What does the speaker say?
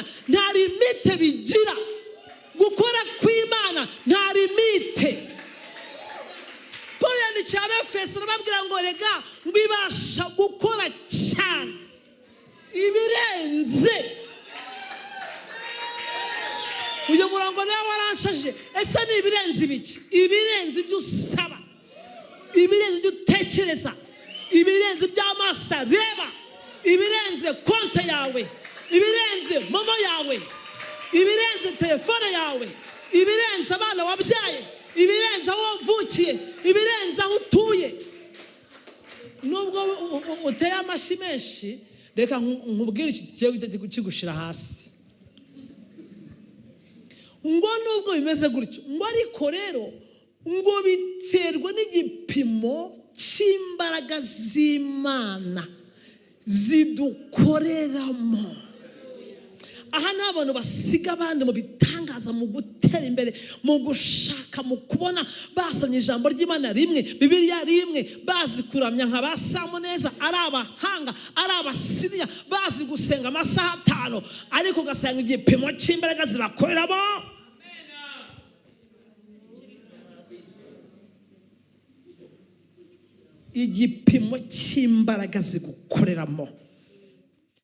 kw'Imana nta limite bigira. Gukora kw'Imana nta limite. Paul yandikiye Abefeso arababwira ngo rega ngibasha gukora cyane ibirenze. Uyu murango nawe waranshaje. Ese ni ibirenze ibiki? Ibirenze ibyo usaba, ibirenze ibyo utekereza, ibirenze by'amaso areba, ibirenze konti yawe, ibirenze momo yawe, ibirenze telefone yawe, ibirenze abana wabyaye, ibirenze aho wavukiye, ibirenze aho utuye. Nubwo uteye amashyi menshi, reka nkubwire iki kigiye kigushira hasi. Ngo nubwo bimeze gutyo, ngo ariko rero ngo biterwa n'igipimo cy'imbaraga z'Imana zidukoreramo. Aha ni abantu basiga abandi mu bitangaza, mu gutera imbere, mu gushaka, mu kubona basomye ijambo ry'Imana rimwe, Bibiliya rimwe, bazi kuramya nka ba Samuneza, ari abahanga, ari abasiriya, bazi gusenga amasaha 5, ariko ugasanga igipimo cy'imbaraga zibakoreramo. Igipimo cy'imbaraga zigukoreramo